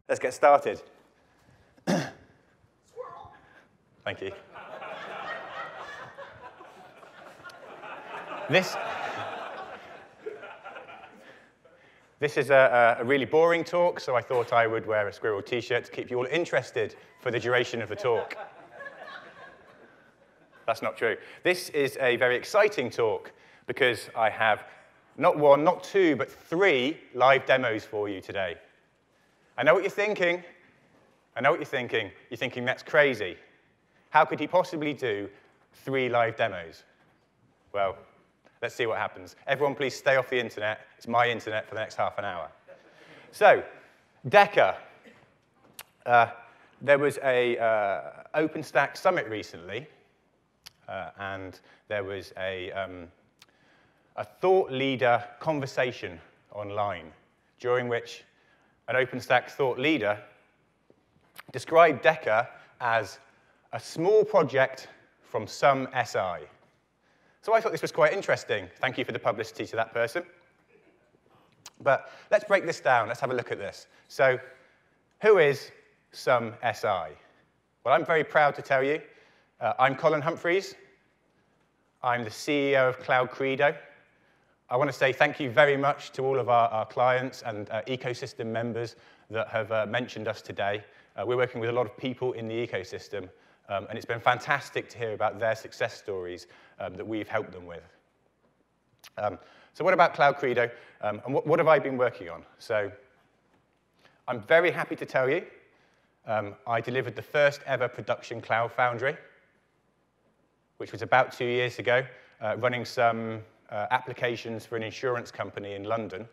Let's get started. Thank you. This is a really boring talk, so I thought I would wear a squirrel t-shirt to keep you all interested for the duration of the talk. That's not true. This is a very exciting talk because I have not one, not two, but 3 live demos for you today. I know what you're thinking. I know what you're thinking. You're thinking, that's crazy. How could he possibly do 3 live demos? Well, let's see what happens. Everyone, please stay off the internet. It's my internet for the next half an hour. So, Deca. There was a OpenStack summit recently, and there was a thought leader conversation online, during which an OpenStack thought leader described Deca as a small project from some SI. So I thought this was quite interesting. Thank you for the publicity to that person. But let's break this down. Let's have a look at this. So who is some SI? Well, I'm very proud to tell you. I'm Colin Humphreys. I'm the CEO of CloudCredo. I want to say thank you very much to all of our clients and ecosystem members that have mentioned us today. We're working with a lot of people in the ecosystem, and it's been fantastic to hear about their success stories that we've helped them with. So what about CloudCredo, and what have I been working on? So I'm very happy to tell you I delivered the first ever production Cloud Foundry, which was about 2 years ago, running some applications for an insurance company in London.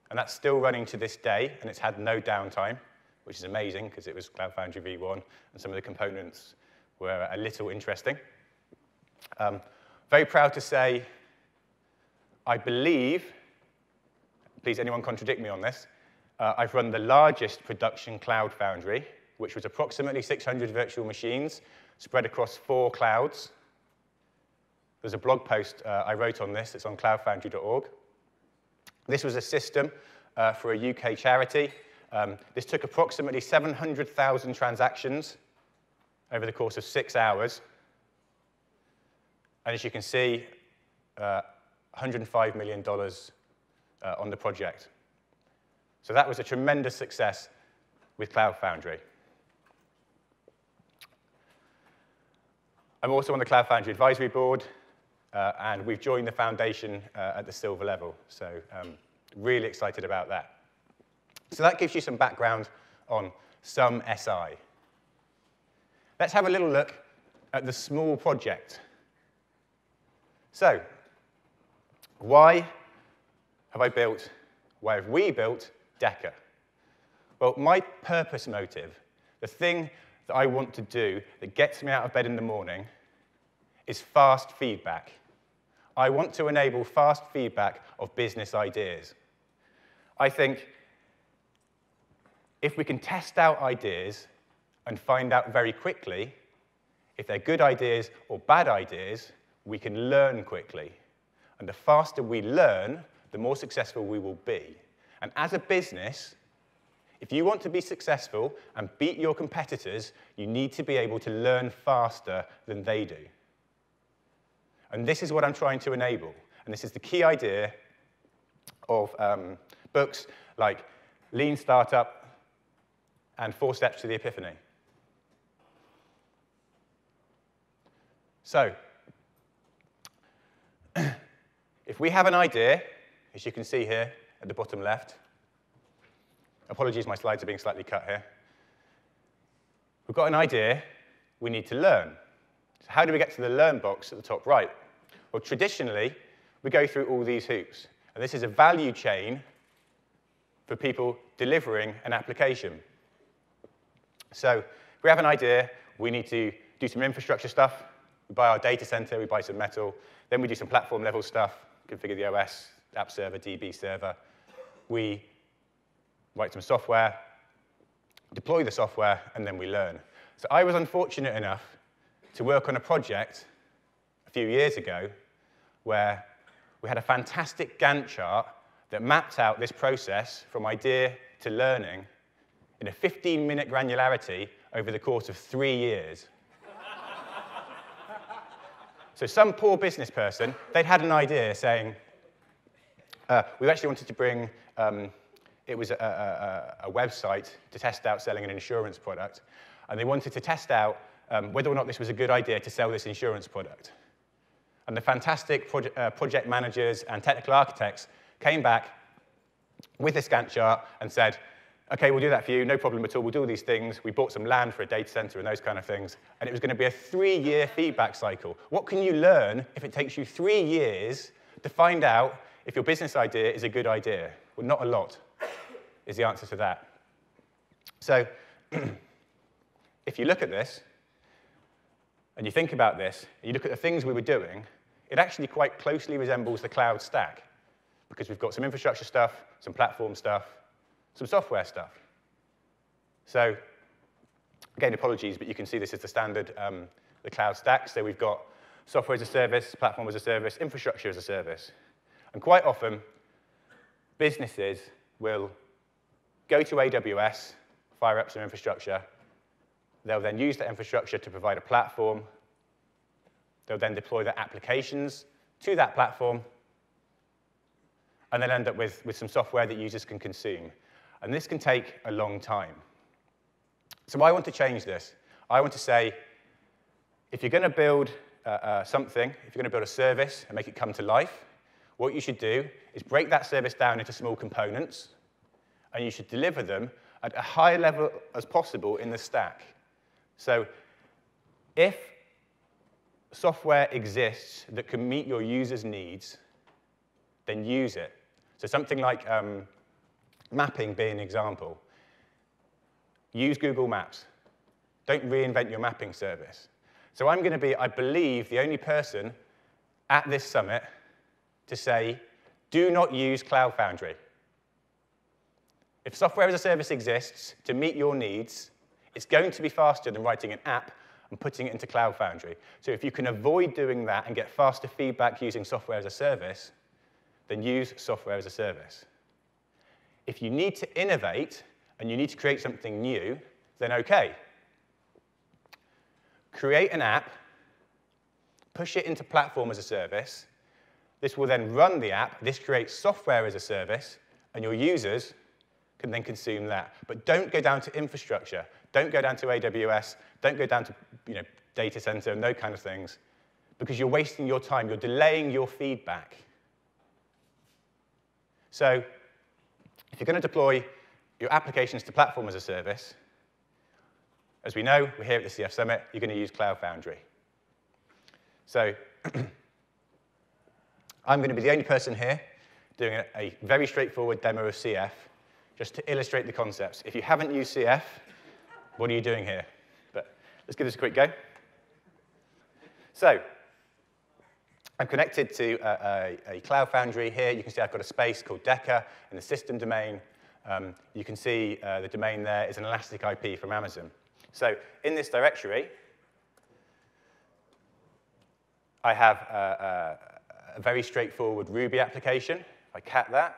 And that's still running to this day, and it's had no downtime, which is amazing, because it was Cloud Foundry v1, and some of the components were a little interesting. Very proud to say, I believe, please anyone contradict me on this, I've run the largest production Cloud Foundry, which was approximately 600 virtual machines spread across 4 clouds. There's a blog post I wrote on this. It's on cloudfoundry.org. This was a system for a UK charity. This took approximately 700,000 transactions over the course of 6 hours. And as you can see, $105 million on the project. So that was a tremendous success with Cloud Foundry. I'm also on the Cloud Foundry advisory board, and we've joined the foundation at the silver level. So really excited about that. So that gives you some background on some SI. Let's have a little look at the small project. So why have we built Deca? Well, my purpose motive, the thing that I want to do that gets me out of bed in the morning, is fast feedback. I want to enable fast feedback of business ideas. I think if we can test out ideas and find out very quickly if they're good ideas or bad ideas, we can learn quickly. And the faster we learn, the more successful we will be. And as a business, if you want to be successful and beat your competitors, you need to be able to learn faster than they do. And this is what I'm trying to enable. And this is the key idea of books like Lean Startup and 4 Steps to the Epiphany. So, if we have an idea, as you can see here at the bottom left, apologies, my slides are being slightly cut here. We've got an idea, we need to learn. So how do we get to the learn box at the top right? Well, traditionally, we go through all these hoops. And this is a value chain for people delivering an application. So if we have an idea, we need to do some infrastructure stuff. We buy our data center, we buy some metal. Then we do some platform level stuff, configure the OS, app server, DB server. We write some software, deploy the software, and then we learn. So I was unfortunate enough to work on a project a few years ago where we had a fantastic Gantt chart that mapped out this process from idea to learning in a 15-minute granularity over the course of 3 years. So some poor business person, they'd had an idea saying, we actually wanted to bring, it was a website to test out selling an insurance product, and they wanted to test out whether or not this was a good idea to sell this insurance product. And the fantastic project managers and technical architects came back with this Gantt chart and said, OK, we'll do that for you, no problem at all, we'll do all these things. We bought some land for a data center and those kind of things, and it was going to be a 3-year feedback cycle. What can you learn if it takes you 3 years to find out if your business idea is a good idea? Well, not a lot is the answer to that. So if you look at this, and you think about this, and you look at the things we were doing, it actually quite closely resembles the cloud stack, because we've got some infrastructure stuff, some platform stuff, some software stuff. So again, apologies, but you can see this is the standard, the cloud stack. So we've got software as a service, platform as a service, infrastructure as a service. And quite often, businesses will go to AWS, fire up some infrastructure. They'll then use that infrastructure to provide a platform. They'll then deploy their applications to that platform, and then end up with some software that users can consume. And this can take a long time. So I want to change this. I want to say, if you're going to build something, if you're going to build a service and make it come to life, what you should do is break that service down into small components, and you should deliver them at a high level as possible in the stack. So if software exists that can meet your users' needs, then use it. So something like mapping being an example. Use Google Maps. Don't reinvent your mapping service. So I'm going to be, I believe, the only person at this summit to say, do not use Cloud Foundry. If software as a service exists to meet your needs, it's going to be faster than writing an app and putting it into Cloud Foundry. So if you can avoid doing that and get faster feedback using software as a service, then use software as a service. If you need to innovate and you need to create something new, then OK. Create an app, push it into platform as a service. This will then run the app. This creates software as a service, and your users can then consume that. But don't go down to infrastructure. Don't go down to AWS. Don't go down to data center and those kind of things, because you're wasting your time. You're delaying your feedback. So if you're going to deploy your applications to platform as a service, as we know, we're here at the CF Summit, you're going to use Cloud Foundry. So I'm going to be the only person here doing a very straightforward demo of CF, just to illustrate the concepts. If you haven't used CF, what are you doing here? But let's give this a quick go. So I'm connected to a Cloud Foundry here. You can see I've got a space called Deca in the system domain. You can see the domain there is an elastic IP from Amazon. So in this directory, I have a very straightforward Ruby application. If I cat that,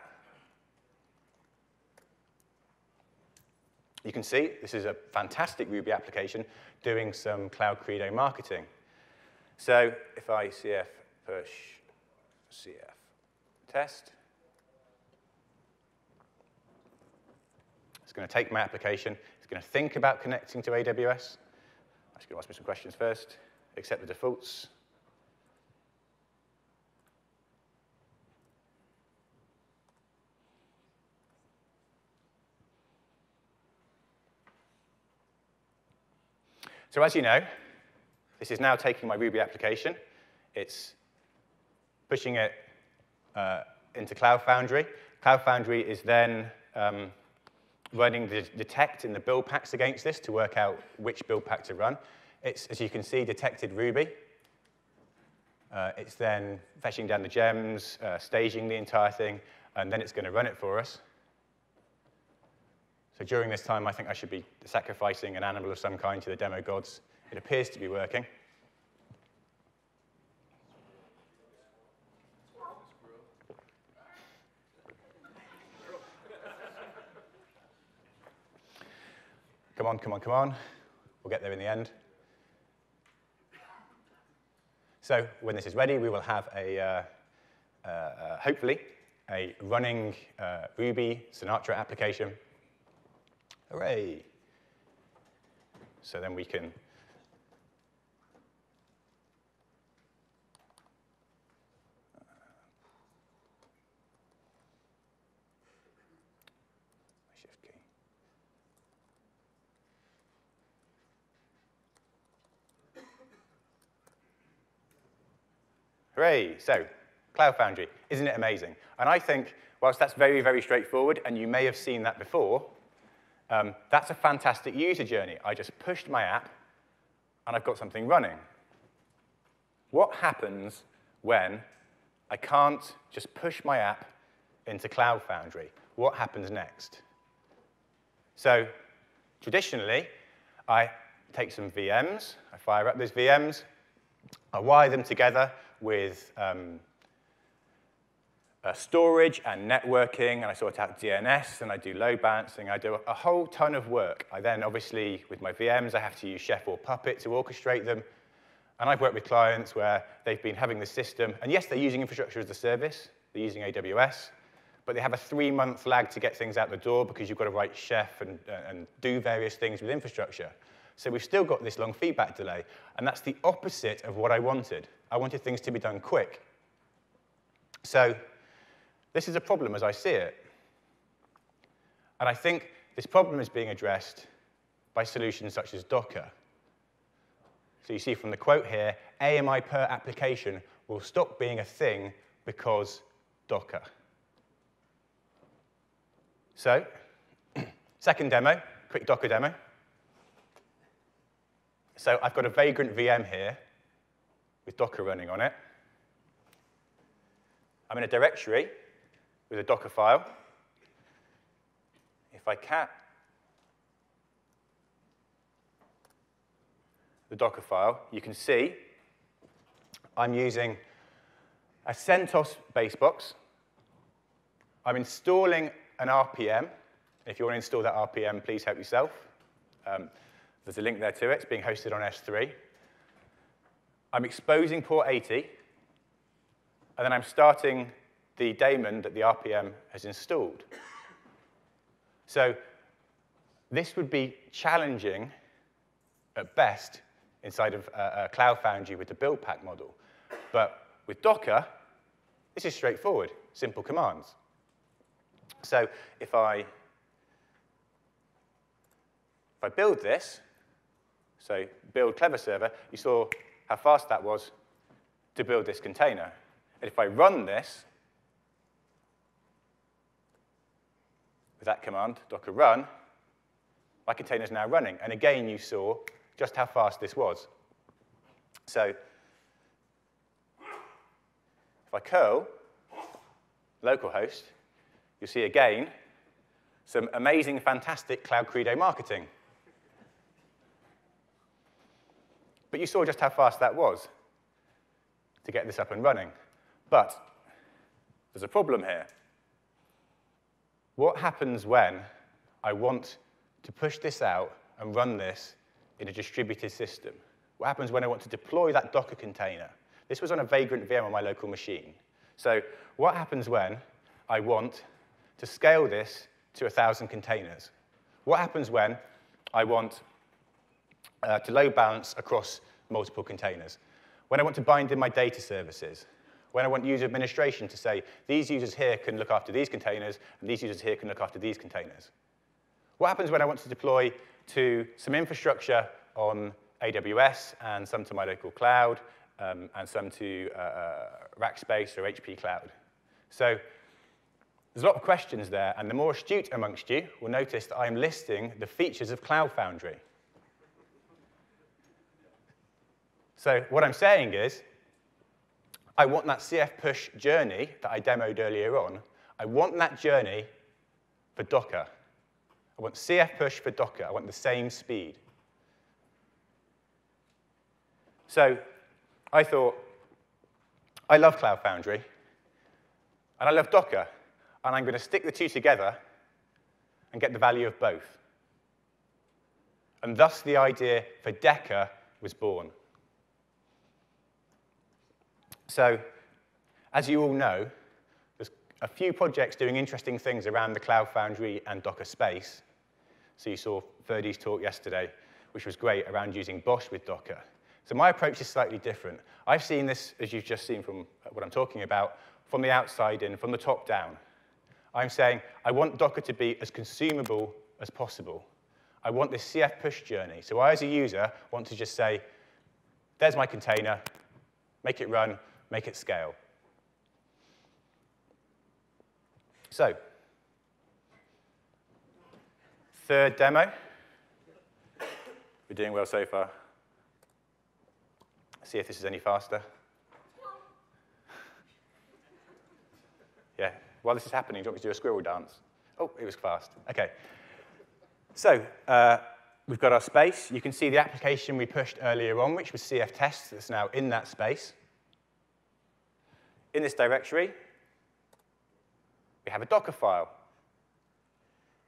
you can see this is a fantastic Ruby application doing some CloudCredo marketing. So if I CF push CF test, it's going to take my application. It's going to think about connecting to AWS. I'm just going to ask me some questions first. Accept the defaults. So as you know, this is now taking my Ruby application. It's pushing it into Cloud Foundry. Cloud Foundry is then running the detect in the build packs against this to work out which build pack to run. It's, as you can see, detected Ruby. It's then fetching down the gems, staging the entire thing, and then it's going to run it for us. So during this time, I think I should be sacrificing an animal of some kind to the demo gods. It appears to be working. on, come on, come on. We'll get there in the end. So when this is ready, we will have hopefully, a running Ruby Sinatra application. Hooray! So then we can Shift key. Hooray! So Cloud Foundry, isn't it amazing? And I think, whilst that's very, very straightforward, and you may have seen that before, that's a fantastic user journey. I just pushed my app, and I've got something running. What happens when I can't just push my app into Cloud Foundry? What happens next? So traditionally, I take some VMs, I fire up those VMs, I wire them together with storage and networking, and I sort out DNS, and I do load balancing. I do a whole ton of work. I then, obviously, with my VMs, I have to use Chef or Puppet to orchestrate them. And I've worked with clients where they've been having the system, and yes, they're using infrastructure as a service. They're using AWS, but they have a 3-month lag to get things out the door because you've got to write Chef and do various things with infrastructure. So we've still got this long feedback delay, and that's the opposite of what I wanted. I wanted things to be done quick. So this is a problem as I see it. And I think this problem is being addressed by solutions such as Docker. So you see from the quote here, AMI per application will stop being a thing because Docker. So, second demo, quick Docker demo. So I've got a Vagrant VM here with Docker running on it. I'm in a directory with a Docker file. If I cat the Docker file, you can see I'm using a CentOS base box. I'm installing an RPM. If you want to install that RPM, please help yourself. There's a link there to it. It's being hosted on S3. I'm exposing port 80, and then I'm starting the daemon that the RPM has installed. So this would be challenging at best inside of Cloud Foundry with the build pack model. But with Docker, this is straightforward, simple commands. So if I build this, so build clever server, you saw how fast that was to build this container. And if I run this with that command, docker run, my container is now running. And again, you saw just how fast this was. So if I curl localhost, you'll see again some amazing, fantastic CloudCredo marketing. But you saw just how fast that was to get this up and running. But there's a problem here. What happens when I want to push this out and run this in a distributed system? What happens when I want to deploy that Docker container? This was on a Vagrant VM on my local machine. So what happens when I want to scale this to 1,000 containers? What happens when I want to load balance across multiple containers? When I want to bind in my data services? When I want user administration to say, these users here can look after these containers, and these users here can look after these containers? What happens when I want to deploy to some infrastructure on AWS, and some to my local cloud, and some to Rackspace or HP Cloud? So there's a lot of questions there, and the more astute amongst you will notice that I'm listing the features of Cloud Foundry. So what I'm saying is, I want that CF push journey that I demoed earlier on, I want that journey for Docker. I want CF push for Docker. I want the same speed. So I thought, I love Cloud Foundry, and I love Docker, and I'm going to stick the two together and get the value of both. And thus the idea for Deca was born. So, as you all know, there's a few projects doing interesting things around the Cloud Foundry and Docker space. So you saw Ferdy's talk yesterday, which was great, around using BOSH with Docker. So my approach is slightly different. I've seen this, as you've just seen from what I'm talking about, from the outside in, from the top down. I'm saying I want Docker to be as consumable as possible. I want this CF push journey. So I, as a user, want to just say, there's my container, make it run, make it scale. So, third demo. We're doing well so far. See if this is any faster. Yeah, while this is happening, do you want me to do a squirrel dance? Oh, it was fast. OK. So we've got our space. You can see the application we pushed earlier on, which was CF tests, that's now in that space. In this directory, we have a Docker file.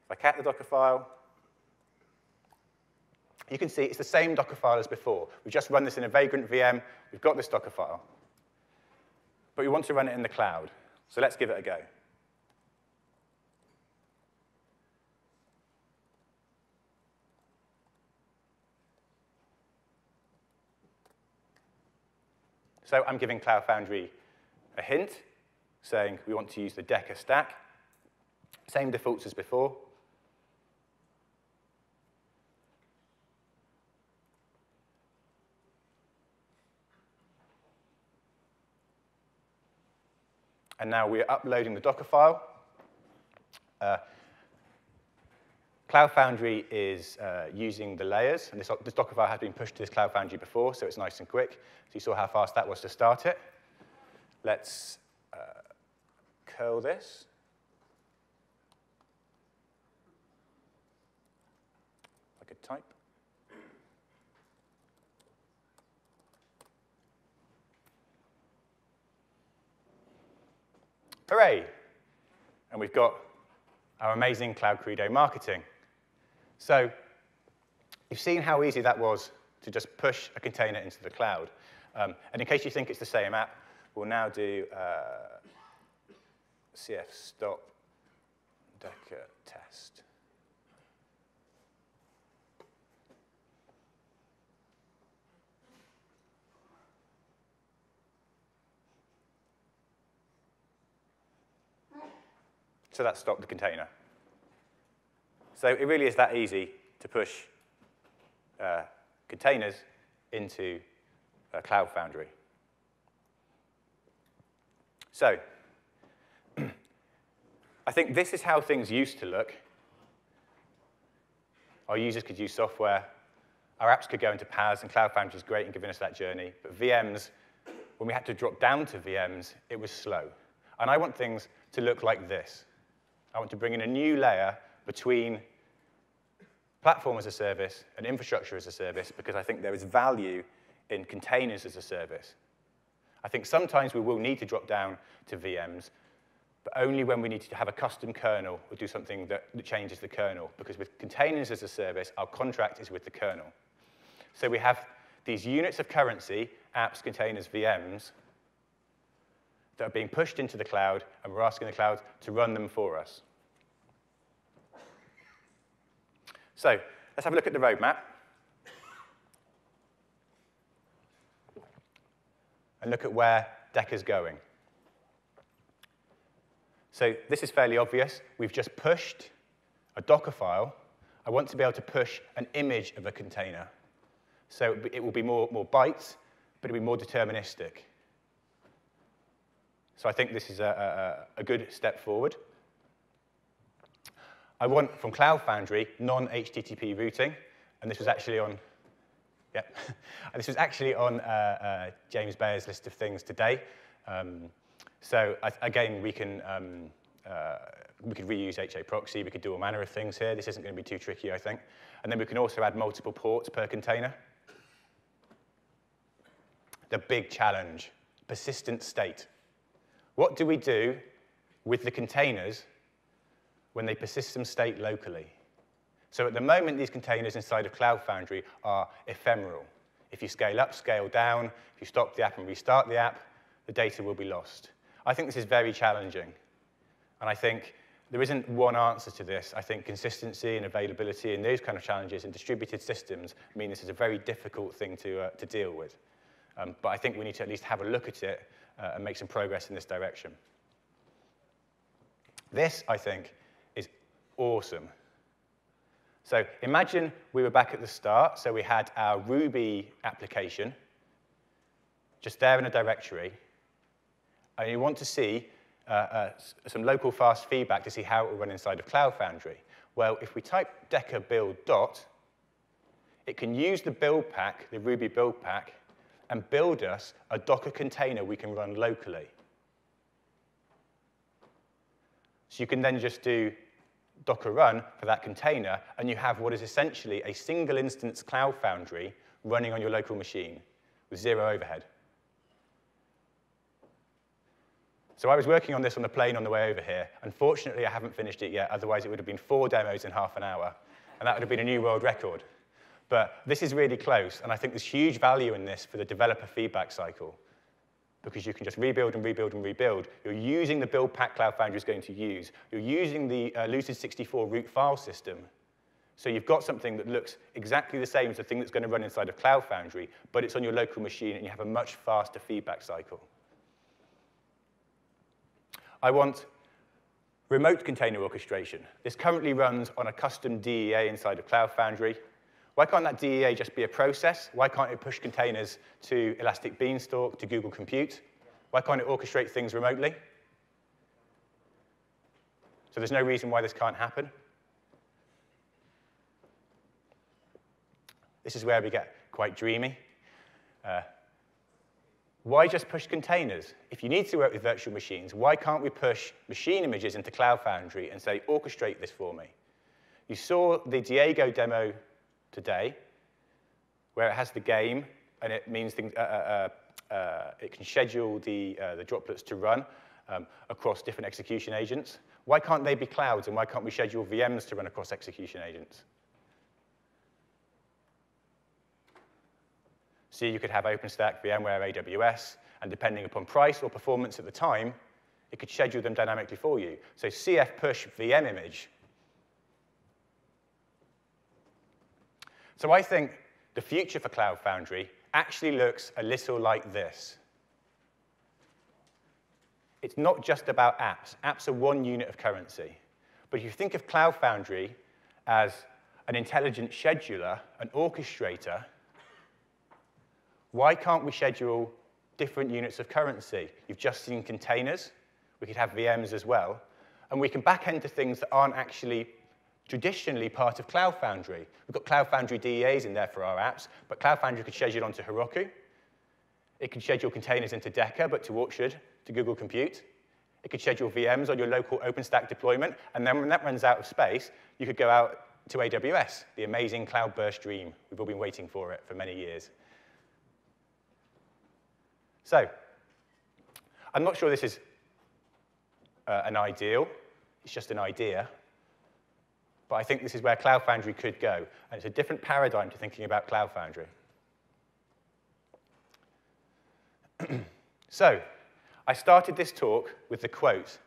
If I cat the Docker file, you can see it's the same Docker file as before. We've just run this in a Vagrant VM. We've got this Docker file. But we want to run it in the cloud. So let's give it a go. So I'm giving Cloud Foundry a hint, saying we want to use the Deca stack. Same defaults as before. And now we're uploading the Docker file. Cloud Foundry is using the layers, and this Docker file has been pushed to this Cloud Foundry before, so it's nice and quick. So you saw how fast that was to start it. Let's curl this. I could type. Hooray! And we've got our amazing CloudCredo marketing. So you've seen how easy that was to just push a container into the cloud. And in case you think it's the same app, we'll now do CF stop Deca test. So that stopped the container. So it really is that easy to push containers into Cloud Foundry. So I think this is how things used to look. Our users could use software. Our apps could go into PaaS, and Cloud Foundry is great in giving us that journey. But VMs, when we had to drop down to VMs, it was slow. And I want things to look like this. I want to bring in a new layer between platform as a service and infrastructure as a service, because I think there is value in containers as a service. I think sometimes we will need to drop down to VMs, but only when we need to have a custom kernel or do something that changes the kernel, because with containers as a service, our contract is with the kernel. So we have these units of currency, apps, containers, VMs, that are being pushed into the cloud, and we're asking the cloud to run them for us. So let's have a look at the roadmap. And look at where Deca's going. So this is fairly obvious. We've just pushed a Docker file. I want to be able to push an image of a container. So it will be more bytes, but it will be more deterministic. So I think this is a good step forward. I want, from Cloud Foundry, non-HTTP routing. And this was actually on, this was actually on James Bayer's list of things today. So again, we could reuse HA proxy. We could do all manner of things here. This isn't going to be too tricky, I think. And then we can also add multiple ports per container. The big challenge, persistent state. What do we do with the containers when they persist some state locally? So at the moment, these containers inside of Cloud Foundry are ephemeral. If you scale up, scale down, if you stop the app and restart the app, the data will be lost. I think this is very challenging. And I think there isn't one answer to this. I think consistency and availability and those kind of challenges in distributed systems mean this is a very difficult thing to deal with. But I think we need to at least have a look at it and make some progress in this direction. This, I think, is awesome. So imagine we were back at the start. So we had our Ruby application just there in a directory. And you want to see some local fast feedback to see how it will run inside of Cloud Foundry. Well, if we type Deca build dot, it can use the build pack, the Ruby build pack, and build us a Docker container we can run locally. So you can then just do Docker run for that container, and you have what is essentially a single instance Cloud Foundry running on your local machine with zero overhead. So I was working on this on the plane on the way over here. Unfortunately, I haven't finished it yet. Otherwise, it would have been 4 demos in half an hour, and that would have been a new world record. But this is really close, and I think there's huge value in this for the developer feedback cycle, because you can just rebuild and rebuild and rebuild. You're using the build pack Cloud Foundry is going to use. You're using the Lucid64 root file system. So you've got something that looks exactly the same as the thing that's going to run inside of Cloud Foundry, but it's on your local machine, and you have a much faster feedback cycle. I want remote container orchestration. This currently runs on a custom DEA inside of Cloud Foundry. Why can't that DEA just be a process? Why can't it push containers to Elastic Beanstalk, to Google Compute? Why can't it orchestrate things remotely? So there's no reason why this can't happen. This is where we get quite dreamy. Why just push containers? If you need to work with virtual machines, why can't we push machine images into Cloud Foundry and say, orchestrate this for me? You saw the Diego demo today, where it has the game, and it means things, it can schedule the droplets to run across different execution agents. Why can't they be clouds, and why can't we schedule VMs to run across execution agents? So you could have OpenStack, VMware, AWS, and depending upon price or performance at the time, it could schedule them dynamically for you. So CF push VM image. So I think the future for Cloud Foundry actually looks a little like this. It's not just about apps. Apps are one unit of currency. But if you think of Cloud Foundry as an intelligent scheduler, an orchestrator, why can't we schedule different units of currency? You've just seen containers. We could have VMs as well. And we can back end to things that aren't actually traditionally part of Cloud Foundry. We've got Cloud Foundry DEAs in there for our apps, but Cloud Foundry could schedule onto Heroku. It could schedule containers into Deca, but to Orchard, to Google Compute. It could schedule VMs on your local OpenStack deployment, and then when that runs out of space, you could go out to AWS, the amazing cloud burst dream. We've all been waiting for it for many years. So I'm not sure this is an ideal. It's just an idea. But I think this is where Cloud Foundry could go. And it's a different paradigm to thinking about Cloud Foundry. So I started this talk with the quote,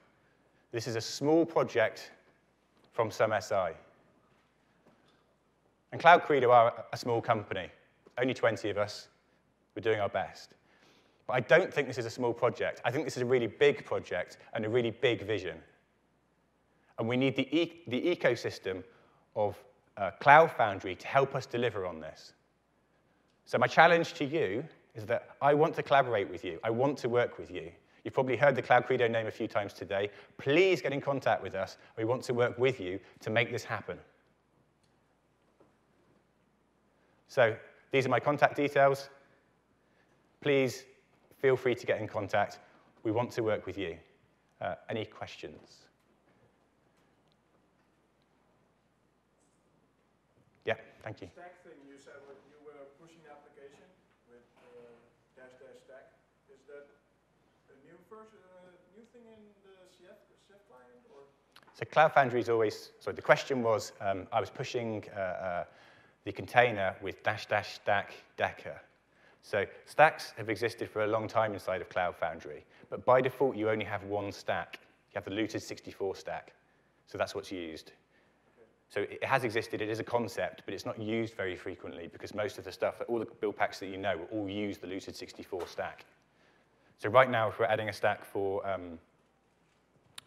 "This is a small project from some SI." And CloudCredo are a small company, only 20 of us. We're doing our best. But I don't think this is a small project. I think this is a really big project and a really big vision. And we need the ecosystem of Cloud Foundry to help us deliver on this. So my challenge to you is that I want to collaborate with you. I want to work with you. You've probably heard the CloudCredo name a few times today. Please get in contact with us. We want to work with you to make this happen. So these are my contact details. Please feel free to get in contact. We want to work with you. Any questions? Yeah, thank you. Stack thing you said when you were pushing the application with --stack. Is that a new version, new thing in the CF client, or? So Cloud Foundry is always, sorry, the question was, I was pushing the container with --stack Deca. So stacks have existed for a long time inside of Cloud Foundry, but by default, you only have one stack. You have the looted 64 stack, so that's what's used. So it has existed, it is a concept, but it's not used very frequently because most of the stuff, all the build packs that you know, will all use the looted 64 stack. So right now, if we're adding a stack for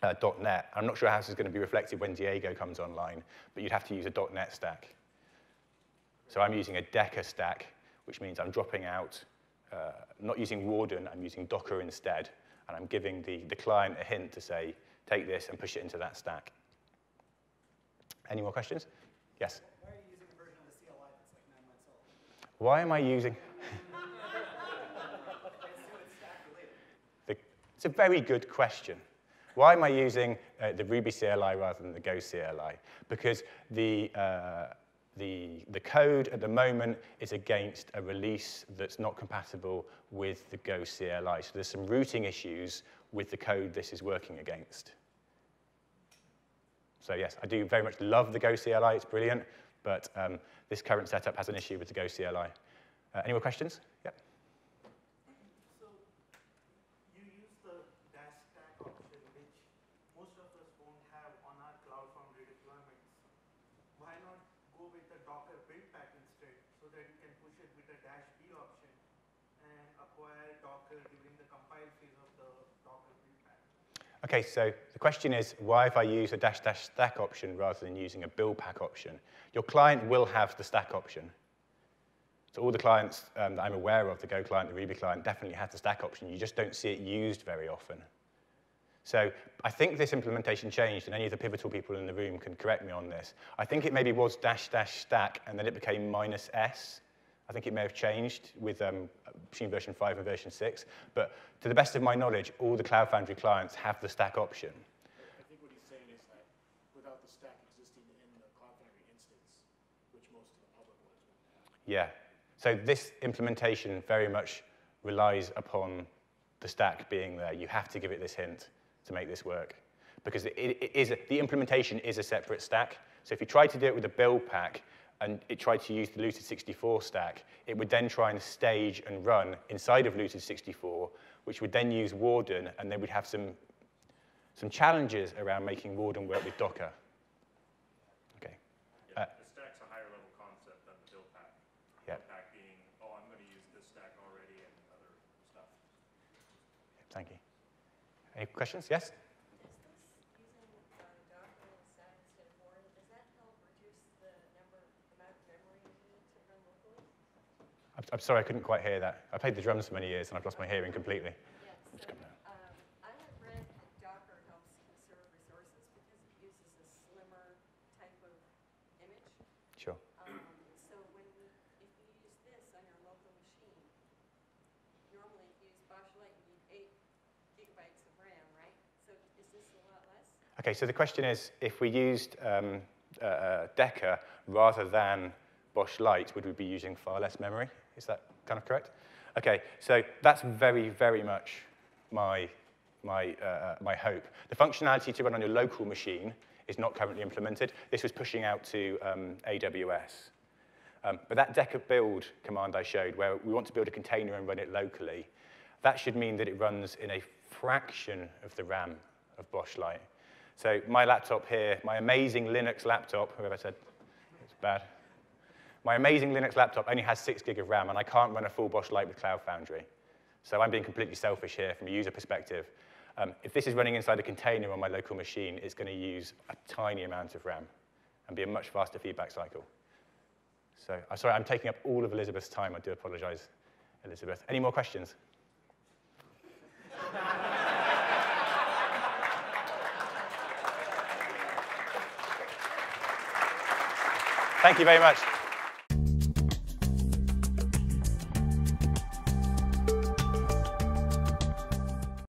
.NET, I'm not sure how this is going to be reflected when Diego comes online, but you'd have to use a .NET stack. So I'm using a Deca stack, which means I'm dropping out, not using Warden, I'm using Docker instead, and I'm giving the client a hint to say, take this and push it into that stack. Any more questions? Yes? Why are you using a version of the CLI that's like 9 months old? Why am I using... It's a very good question. Why am I using the Ruby CLI rather than the Go CLI? Because the code at the moment is against a release that's not compatible with the Go CLI. So there's some routing issues with the code this is working against. So yes, I do very much love the Go CLI. It's brilliant. But this current setup has an issue with the Go CLI. Any more questions? Yep. So you use the dash stack option, which most of us won't have on our Cloud Foundry deployments. Why not go with the Docker build pack instead, so that you can push it with the dash B option and acquire Docker during the compile phase of the Docker build pack? OK, so the question is, why have I used a --stack option rather than using a build pack option? Your client will have the stack option. So all the clients that I'm aware of, the Go client, the Ruby client, definitely have the stack option. You just don't see it used very often. So I think this implementation changed, and any of the pivotal people in the room can correct me on this. I think it maybe was --stack, and then it became -s. I think it may have changed with between version 5 and version 6. But to the best of my knowledge, all the Cloud Foundry clients have the stack option. I think what he's saying is that without the stack existing in the Cloud Foundry instance, which most of the public ones won't have. Yeah. So this implementation very much relies upon the stack being there. You have to give it this hint to make this work. Because the implementation is a separate stack. So if you try to do it with a build pack, and it tried to use the looted 64 stack, it would then try and stage and run inside of looted 64, which would then use Warden, and then we'd have some challenges around making Warden work with Docker. Okay. Yeah, the stack's a higher level concept than the build pack. Yeah. Build pack being, oh, I'm going to use this stack already and other stuff. Thank you. Any questions? Yes? I'm sorry, I couldn't quite hear that. I played the drums for many years, and I've lost my hearing completely. Yes, so, I have read that Docker helps conserve resources because it uses a slimmer type of image. Sure. So if you use this on your local machine, normally if you use Bosch Light, you need 8 gigabytes of RAM, right? So is this a lot less? OK, so the question is, if we used Deca rather than Bosch Light, would we be using far less memory? Is that kind of correct? OK, so that's very, very much my hope. The functionality to run on your local machine is not currently implemented. This was pushing out to AWS. But that Deca build command I showed, where we want to build a container and run it locally, that should mean that it runs in a fraction of the RAM of Bosch Light. So my laptop here, my amazing Linux laptop, whoever said it's bad, my amazing Linux laptop only has 6 gig of RAM, and I can't run a full Bosch Light with Cloud Foundry. So I'm being completely selfish here from a user perspective. If this is running inside a container on my local machine, it's going to use a tiny amount of RAM and be a much faster feedback cycle. So I'm sorry, I'm taking up all of Elizabeth's time. I do apologize, Elizabeth. Any more questions? Thank you very much.